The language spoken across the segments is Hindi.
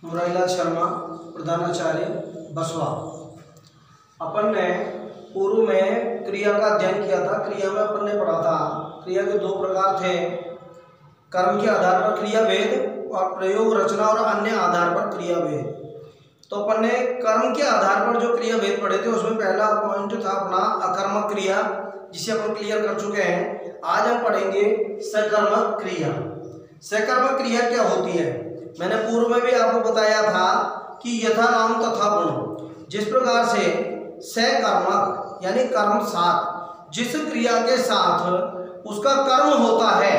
मुरारीलाल शर्मा, प्रधानाचार्य बसवा। अपन ने पूर्व में क्रिया का अध्ययन किया था। क्रिया में अपन ने पढ़ा था क्रिया के दो प्रकार थे, कर्म के आधार पर क्रिया भेद और प्रयोग, रचना और अन्य आधार पर क्रिया भेद। तो अपन ने कर्म के आधार पर जो क्रिया भेद पढ़े थे उसमें पहला पॉइंट था अपना अकर्मक क्रिया, जिसे अपन क्लियर कर चुके हैं। आज हम पढ़ेंगे सकर्मक क्रिया। सकर्मक क्रिया क्या होती है? मैंने पूर्व में भी आपको बताया था कि यथा नाम तथा गुण। जिस प्रकार से सकर्मक यानी कर्म साथ, जिस क्रिया के साथ उसका कर्म होता है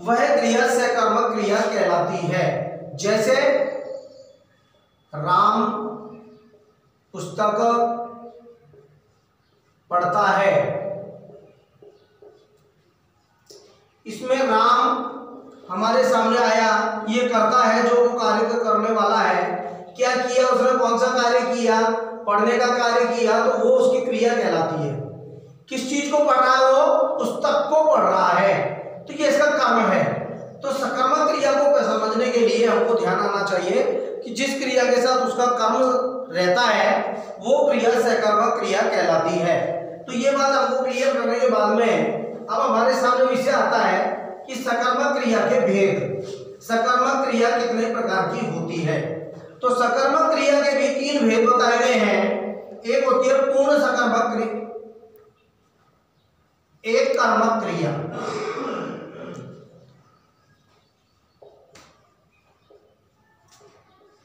वह क्रिया सकर्मक क्रिया कहलाती है। जैसे राम पुस्तक पढ़ता है, इसमें राम हमारे सामने आया, ये करता है, जो वो कार्य करने वाला है। क्या किया उसने? कौन सा कार्य किया? पढ़ने का कार्य किया, तो वो उसकी क्रिया कहलाती है। किस चीज को पढ़ रहा है? वो पुस्तक को पढ़ रहा है, तो ये इसका कर्म है। तो सकर्मक क्रिया को समझने के लिए हमको ध्यान आना चाहिए कि जिस क्रिया के साथ उसका कर्म रहता है वो क्रिया सकर्मक क्रिया कहलाती है। तो ये बात हमको क्लियर करने के बाद में अब हमारे सामने विषय आता है कि सकर्मक क्रिया के भेद। सकर्मक क्रिया कितने प्रकार की होती है? तो सकर्मक क्रिया के भी तीन भेद बताए गए हैं। एक होती है पूर्ण सकर्मक क्रिया, एक कर्मक क्रिया,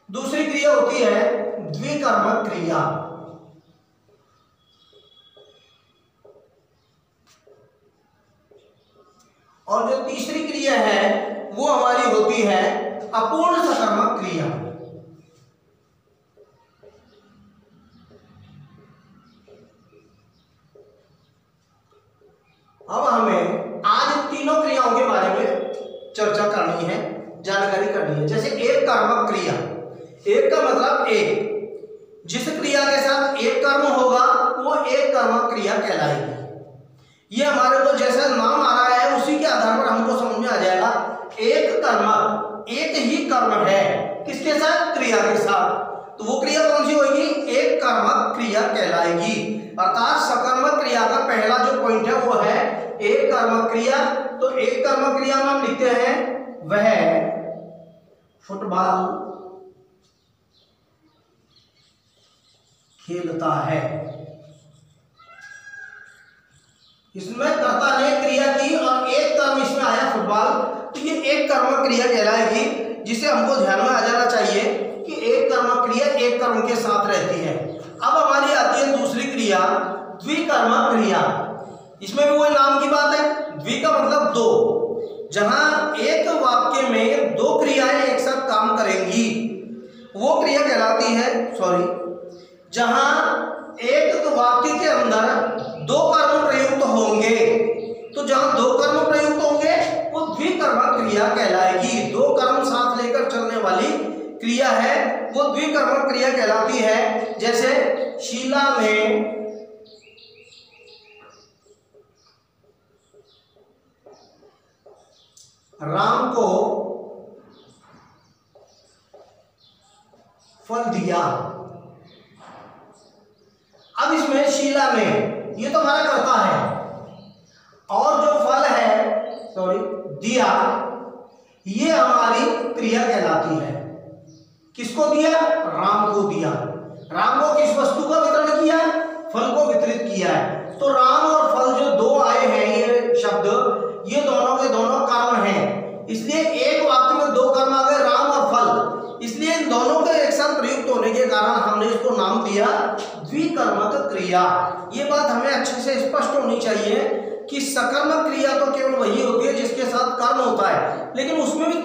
दूसरी क्रिया होती है द्विकर्मक क्रिया। और जो तीसरी क्रिया है वो हमारी होती है अपूर्ण सकर्मक क्रिया। अब हमें आज तीनों क्रियाओं के बारे में चर्चा करनी है, जानकारी करनी है। जैसे एक कर्मक क्रिया, एक का मतलब एक, जिस क्रिया के साथ एक कर्म होगा वो एक कर्मक क्रिया कहलाएगी। ये हमारे को जैसा नाम आ रहा है उसी के आधार पर हमको समझ में आ जाएगा। एक कर्मक, एक ही कर्म है, किसके साथ? क्रिया के साथ। तो वो क्रिया कौन सी होगी? एक कर्मक क्रिया कहलाएगी। अर्थात सकर्मक क्रिया का पहला जो पॉइंट है वो है एक कर्मक क्रिया। तो एक कर्मक क्रिया में हम लिखते हैं वह फुटबॉल खेलता है। इसमें कर्ता ने क्रिया की और एक कर्म इसमें आया फुटबॉल, तो ये एक कर्मक क्रिया कहलाएगी। जिसे हमको ध्यान में आ जाना चाहिए कि एक कर्मक क्रिया एक कर्म के साथ रहती है। अब हमारी आती है दूसरी क्रिया द्विकर्मक क्रिया। इसमें भी वही नाम की बात है, द्वि का मतलब दो। जहां एक वाक्य में दो क्रियाएं एक साथ काम करेंगी वो क्रिया कहलाती है, जहां एक वाक्य के अंदर दो कर्म प्रयुक्त होंगे, तो जहां दो कर्म प्रयुक्त होंगे वो द्विकर्मक क्रिया कहलाएगी। दो कर्म साथ लेकर चलने वाली क्रिया है वो द्विकर्मक क्रिया कहलाती है। जैसे शीला में राम को फल दिया। अब इसमें शीला में ये तो हमारा कर्ता है और जो फल है दिया, ये हमारी क्रिया कहलाती है। किसको दिया? राम को दिया। राम को किस वस्तु का वितरण किया? फल को वितरित किया है। तो राम और फल जो दो आए हैं ये शब्द, ये दोनों के दोनों कर्म हैं। इसलिए एक वाक्य में दो कर्म आ गए, राम और फल। इसलिए इन दोनों के एक साथ प्रयुक्त होने के कारण हमने इसको नाम दिया द्विकर्मक क्रिया। ये बात हमें अच्छे से स्पष्ट होनी चाहिए कि सकर्मक क्रिया तो केवल वही होती है जिसके साथ कर्म होता है, लेकिन उसमें भी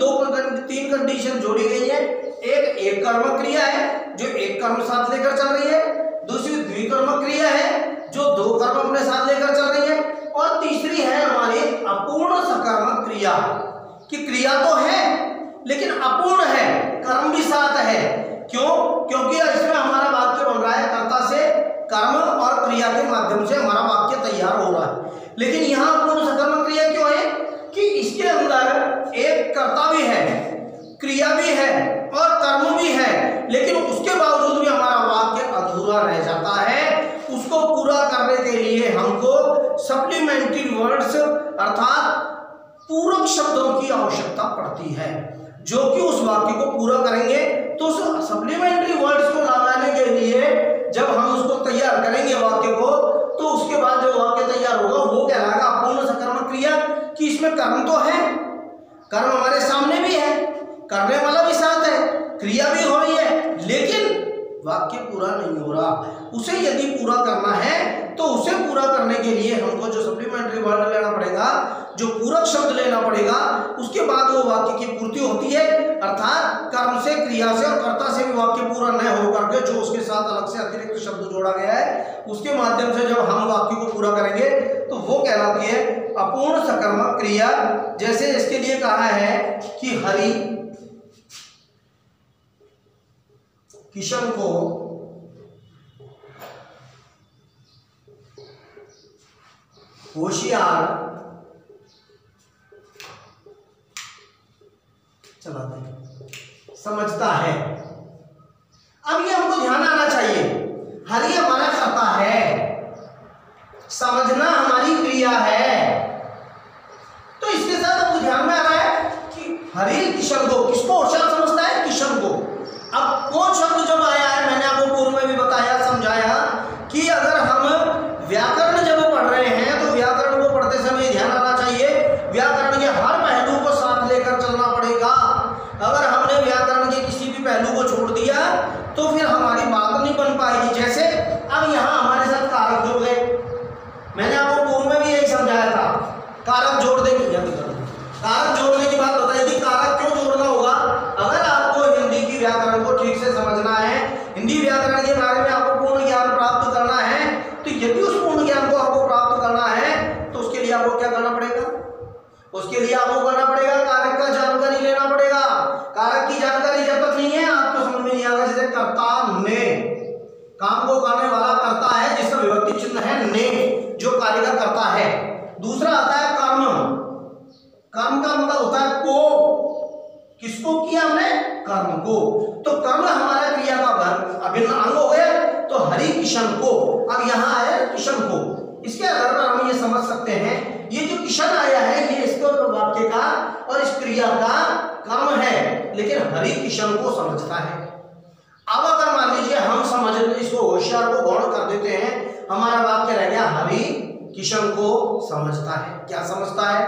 तीन कंडीशन जोड़ी गई है। एक कर्मक क्रिया है जो एक कर्म साथ लेकर चल रही है, दूसरी द्विकर्मक क्रिया है जो दो कर्म अपने साथ लेकर चल रही है, और तीसरी है हमारी अपूर्ण सकर्मक क्रिया कि क्रिया तो है लेकिन अपूर्ण है, कर्म भी साथ है। क्यों? क्योंकि इसमें हमारा वाक्य बन रहा है कर्ता से कर्म और क्रिया के माध्यम से हमारा वाक्य तैयार हो रहा है। लेकिन यहाँ अपूर्ण सकर्मक क्रिया क्यों है कि इसके अंदर एक कर्ता भी है, क्रिया भी है और कर्म भी वर्ड्स अर्थात पूरक शब्दों की आवश्यकता पड़ती है जो कि उस वाक्य को पूरा करेंगे। तो उस सप्लीमेंट्री वर्ड्स को लगाने के लिए जब हम उसको तैयार करेंगे वाक्य को, तो उसके बाद जो वाक्य तैयार होगा वो कहलाएगा अपूर्ण सकर्मक क्रिया। कि इसमें कर्म तो है, कर्म हमारे सामने भी है, करने वाला भी साथ है, क्रिया भी हो रही है, लेकिन वाक्य पूरा नहीं हो रहा। उसे यदि पूरा करना है तो उसे पूरा करने के लिए हमको जो सप्लीमेंट्री वर्ड लेना पड़ेगा, जो पूरक शब्द लेना पड़ेगा, उसके बाद वो वाक्य की पूर्ति होती है। अर्थात कर्म से, क्रिया से और कर्ता से भी वाक्य पूरा न हो करके जो उसके साथ अलग से अतिरिक्त शब्द जोड़ा गया है, उसके माध्यम से जब हम वाक्य को पूरा करेंगे तो वो कहलाती है अपूर्ण सकर्मक क्रिया। जैसे इसके लिए कहा है कि हरि किशन को होशियार समझता है। अब ये हमको ध्यान आना चाहिए, हरि हमारा कर्ता है, समझना हमारी क्रिया है। तो इसके साथ हमको ध्यान में आ रहा है कि हरि किशन को, किसको होशियार समझता है? किशन को। अब कौन शब्द जब आया है, मैंने आपको पूर्व में भी बताया, समझाया कि अगर हम व्याकरण जब पढ़ रहे हैं तो व्याकरण को पढ़ते समय ध्यान आना चाहिए, व्याकरण के हर पहलू को साथ लेकर चलना पड़ेगा। अगर हमने व्याकरण के किसी भी पहलू को छोड़ दिया तो फिर हमारी बात नहीं बन पाएगी। जैसे अब यहाँ हमारे साथ कारक जुड़ गए, मैंने आपको पूर्व में भी यही समझाया था, कारक जोड़ देंगे। कारक जोड़ने की बात बताई थी, कारक क्यों जोड़ना होगा? अगर आपको हिंदी की व्याकरण को ठीक से समझना है, हिंदी व्याकरण के बारे में आपको पूर्ण ज्ञान प्राप्त करना है, तो यदि उस पूर्ण ज्ञान को आपको प्राप्त करना है तो उसके लिए आपको क्या करना पड़ेगा? उसके लिए आपको करना पड़ेगा कारक का जानकारी लेना पड़ेगा। कारक की जानकारी जब तक नहीं है आपको समझ में नहीं आएगा। जैसे कर्ता ने, काम को करने वाला करता है जिसका विभक्ति चिन्ह है ने, जो कार्य का करता है। दूसरा आता है कर्म, कर्म का मतलब होता है को, किसको किया हमने? कर्म को। तो कर्म हमारा क्रिया का अभिन्न अंग हो गया। तो हरि किशन को, अब यहाँ आया किशन को, इसके आधार पर हम ये समझ सकते हैं ये जो किशन आया है ये इसको वाक्य का और इस क्रिया का कर्म है, लेकिन हरि किशन को समझता है। अब अगर मान लीजिए हम समझ इसको होशियार को गौण कर देते हैं, हमारा वाक्य रह गया हरि किशन को समझता है। क्या समझता है?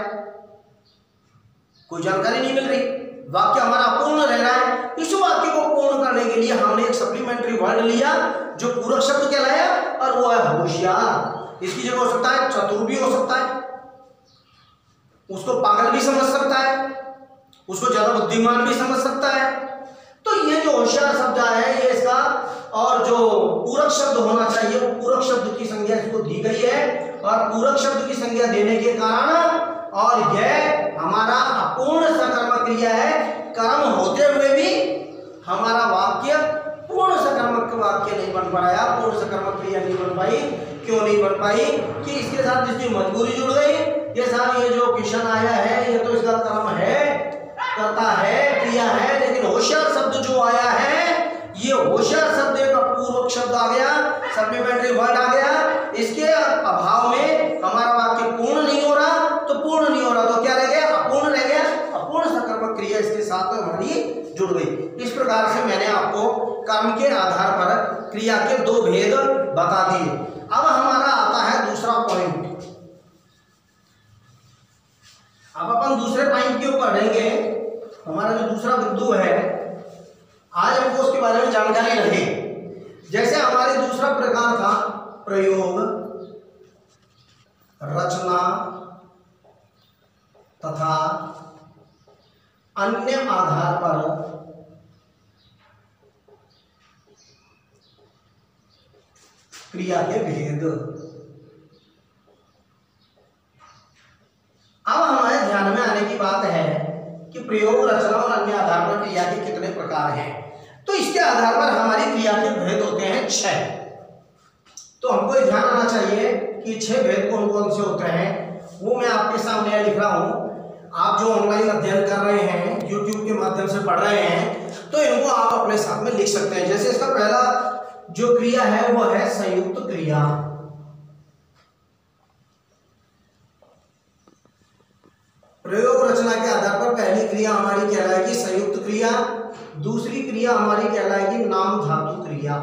कोई जानकारी नहीं मिल रही, वाक्य हमारा अपूर्ण रह रहा है। इस वाक्य को पूर्ण करने के लिए हमने एक सप्लीमेंट्री वर्ड लिया जो पूरक शब्द कहलाया, और वो है होशियार। इसकी जगह हो सकता है चतुर भी हो सकता है, उसको पागल भी समझ सकता है, उसको ज्यादा बुद्धिमान भी समझ सकता है। तो ये जो होशियार शब्द है ये इसका, और जो पूरक शब्द होना चाहिए वो पूरक शब्द की संज्ञा इसको दी गई है, और पूरक शब्द की संज्ञा देने के कारण, और यह हमारा अपूर्ण सकर्मक क्रिया है। कर्म होते हुए भी हमारा वाक्य पूर्ण सकर्मक वाक्य नहीं बन पाया, पूर्ण सकर्मक क्रिया नहीं बन पाई। क्यों नहीं बन पाई? कि इसके साथ जिसकी मजबूरी जुड़ गई। ये साहब ये जो किशन आया है ये तो इसका कर्म है, करता है, क्रिया है, लेकिन होशियार शब्द जो आया है ये होशियार शब्द एक पूर्वक शब्द आ गया, सप्लीमेंट्री वर्ड आ गया। इसके अभाव में हमारा वाक्य पूर्ण नहीं हो रहा। तो पूर्ण नहीं हो रहा तो क्या रह गया? अपूर्ण रह गया। अपूर्ण सकर्मक क्रिया इसके साथ हमारी जुड़ गई। इस प्रकार से मैंने आपको कर्म के आधार पर क्रिया के दो भेद बता दिए। अब हमारा आता है दूसरा पॉइंट। अब अपन दूसरे पॉइंट के ऊपर रहेंगे। हमारा जो दूसरा बिंदु है आज हमको उसके बारे में जानकारी रहे। जैसे हमारे दूसरा प्रकार था प्रयोग, रचना तथा अन्य आधार पर क्रिया के भेद। अब हमारे ध्यान में आने की बात है कि प्रयोग, रचना और अन्य आधार पर क्रिया के कितने प्रकार हैं। तो इसके आधार पर हमारी क्रिया के भेद होते हैं 6। तो हमको ये ध्यान आना चाहिए कि 6 भेद कौन कौन से होते हैं, वो मैं आपके सामने लिख रहा हूँ। आप जो ऑनलाइन अध्ययन कर रहे हैं, यूट्यूब के माध्यम से पढ़ रहे हैं, तो इनको आप अपने साथ में लिख सकते हैं। जैसे इसका पहला जो क्रिया है वो है संयुक्त क्रिया। प्रयोग रचना के आधार पर पहली क्रिया हमारी कहलाएगी संयुक्त क्रिया, दूसरी क्रिया हमारी कहलाएगी नाम धातु क्रिया।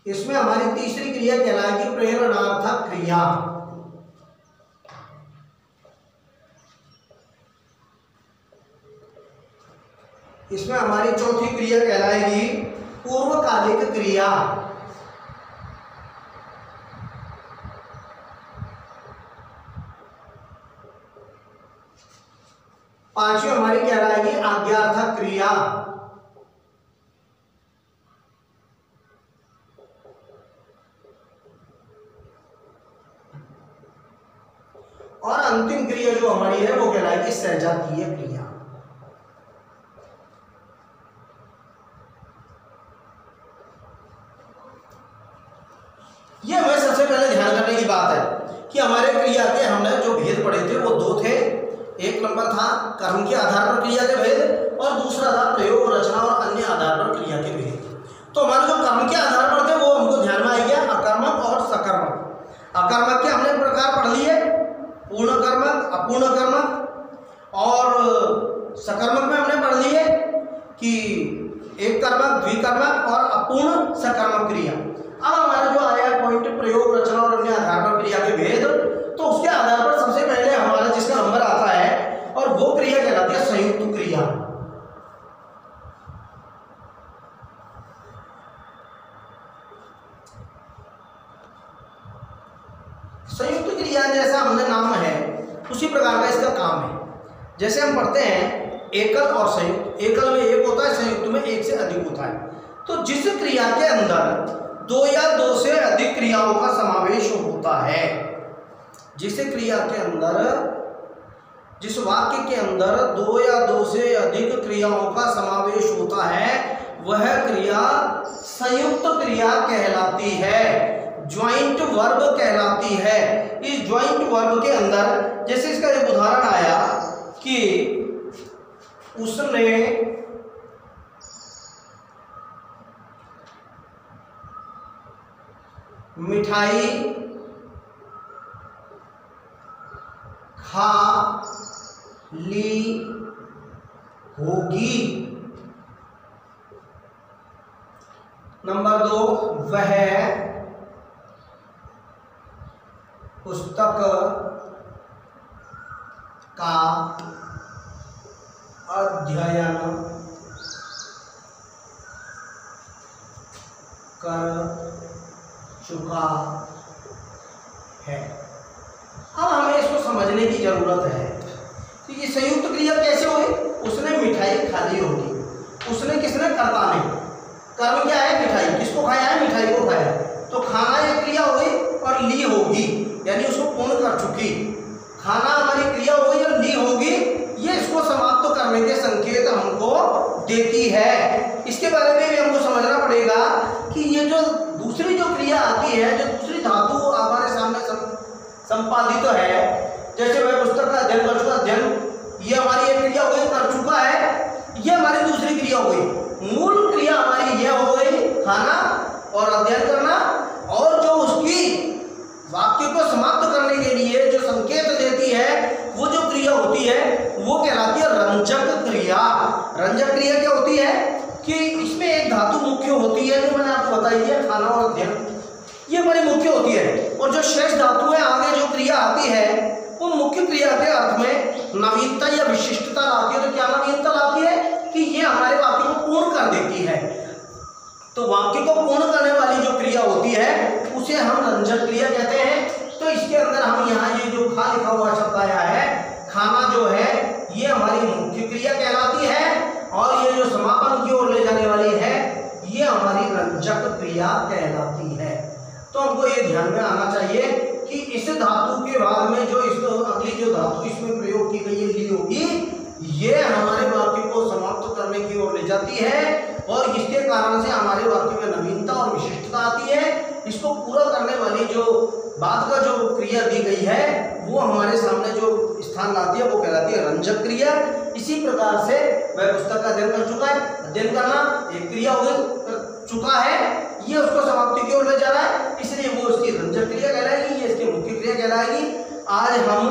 इसमें हमारी तीसरी क्रिया कहलाएगी प्रेरणार्थक क्रिया। इसमें हमारी चौथी क्रिया कहलाएगी पूर्वकालिक क्रिया। पांचवी हमारी कहलाएगी आज्ञार्थक क्रिया। और अंतिम क्रिया जो हमारी है वो कहलाएगी सजातीय क्रिया। ये हमें सबसे पहले ध्यान करने की बात है कि हमारे क्रिया के हमने जो भेद पढ़े थे वो दो थे। एक नंबर था कर्म के आधार पर क्रिया के भेद और दूसरा था प्रयोग रचना और अन्य आधार पर क्रिया के भेद। तो हमारे जो कर्म के आधार पर थे वो हमको ध्यान में आ गया, अकर्मक और सकर्मक। अकर्मक के हमने प्रकार पढ़ लिए, पूर्ण कर्मक, अपूर्ण कर्मक, और सकर्मक में हमने पढ़ लिए कि एक कर्मक, द्विकर्मक और अपूर्ण सकर्मक क्रिया। अब हमारा जो आया पॉइंट प्रयोग रचना और अन्य आधार पर क्रिया के भेद, तो उसके आधार पर सबसे पहले हमारा जिसका नंबर आता है और वो क्रिया कहलाती है संयुक्त क्रिया। संयुक्त क्रिया जैसा हमने नाम है उसी प्रकार का इसका काम है। जैसे हम पढ़ते हैं एकल और संयुक्त, एकल में एक होता है, संयुक्त में एक से अधिक होता है। तो जिस क्रिया के अंदर दो या दो से अधिक क्रियाओं का समावेश होता है, जिस क्रिया के अंदर, जिस वाक्य के अंदर दो या दो से अधिक क्रियाओं का समावेश होता है, वह क्रिया संयुक्त क्रिया कहलाती है, ज्वाइंट वर्ब कहलाती है। इस ज्वाइंट वर्ब के अंदर जैसे इसका एक उदाहरण आया कि उसने मिठाई खा ली होगी। नंबर 2, वह पुस्तक का अध्ययन कर चुका है। अब हमें इसको समझने की जरूरत है कि ये संयुक्त क्रिया कैसे हुई। उसने मिठाई खा ली होगी, उसने किसने, कर्ता ने। कर्म क्या है, मिठाई। किसको खाया है, मिठाई को खाया। तो खाना एक क्रिया हुई और ली होगी यानी उसको पूर्ण कर चुकी। खाना हमारी क्रिया होगी और ली होगी, ये इसको समाप्त करने के संकेत हमको देती है। इसके बारे में भी हमको समझना पड़ेगा कि ये जो दूसरी जो क्रिया आती है, जो दूसरी धातु हमारे सामने संपादित है, जैसे वह पुस्तक का अध्ययन कर चुका, अध्ययन ये हमारी एक क्रिया हो गई, कर चुका है, ये हमारी दूसरी क्रिया हो गई। मूल क्रिया हमारी यह हो गई खाना और अध्ययन करना, और जो उसकी वाक्य को समाप्त करने के लिए जो संकेत देती है वो जो क्रिया होती है वो कहलाती है रंजक क्रिया। रंजक क्रिया क्या होती है कि इसमें एक धातु मुख्य होती है, जो मैंने आपको बताई है, खाना और अध्ययन, ये बड़ी मुख्य होती है। और जो शेष धातु है आगे जो क्रिया आती है वो मुख्य क्रिया के अर्थ में नवीनता या विशिष्टता लाती है। तो क्या नवीनता लाती है कि ये हमारे वाक्य को पूर्ण कर देती है। तो वाक्य को पूर्ण करने वाली जो क्रिया होती है उसे हम रंजक क्रिया कहते हैं। तो इसके अंदर हम यहाँ ये जो खा लिखा हुआ शब्द आया है, खाना जो है ये हमारी मुख्य क्रिया कहलाती है, और ये जो समापन की ओर ले जाने वाली है ये हमारी रंजक क्रिया कहलाती है। तो हमको ये ध्यान में आना चाहिए कि इस धातु के बाद में जो इसको अगली जो धातु इसमें प्रयोग की गई है ली होगी, ये हमारे वाक्य को समाप्त करने की ओर ले जाती है, और इसके कारण से हमारे वाक्य में नवीनता और विशिष्टता आती है। इसको पूरा करने वाली जो बाद का जो क्रिया दी गई है वो हमारे सामने जो स्थान लाती है वो कहलाती है रंजक क्रिया। इसी प्रकार से वह पुस्तक का अध्ययन कर चुका है, अध्ययन करना एक क्रिया हो गई, कर चुका है, ये उसको समाप्ति की ओर ले जा रहा है, इसलिए वो उसकी रंजक क्रिया कहलाएगी, ये इसकी मुख्य क्रिया कहलाएगी। आज हम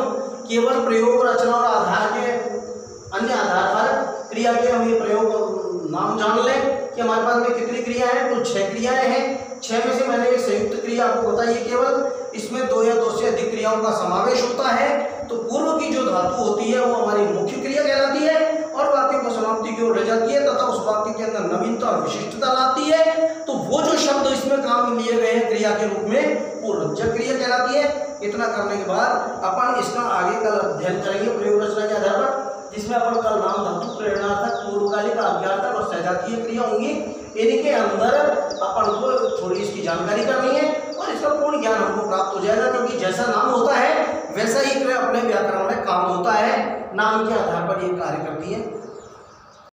केवल प्रयोग, रचना और आधार के अन्य आधार पर क्रिया के हम ये प्रयोग नाम जान लें कि हमारे पास में कितनी क्रिया है। कुल 6 क्रियाएं हैं। 6 में से मैंने एक संयुक्त क्रिया आपको बताई है केवल, इसमें 2 या 2 से अधिक क्रियाओं का समावेश होता है। तो पूर्व की जो धातु होती है वो हमारी मुख्य क्रिया कहलाती है और वाक्य को समाप्ति की ओर ले जाती है तथा उस वाक्य के अंदर नवीनता और विशिष्टता लाती है। तो वो जो शब्द इसमें काम में लिए गए हैं क्रिया के रूप में, पूर्वरंजक क्रिया कहलाती है। इतना करने के बाद अपन इसका आगे कल अध्ययन करेंगे प्रयोग रचना के आधार पर, जिसमें अपन कल नाम धातु, प्रेरणार्थक, पूर्वकालिक, आज्ञार्थक और सजातीय क्रिया होंगी। इनके अंदर अपन को थोड़ी इसकी जानकारी करनी है और इसका पूर्ण ज्ञान हमको प्राप्त हो जाएगा, क्योंकि जैसा नाम होता है वैसा ही क्रिया अपने व्याकरण में काम होता है। नाम के आधार पर ये कार्य करती है।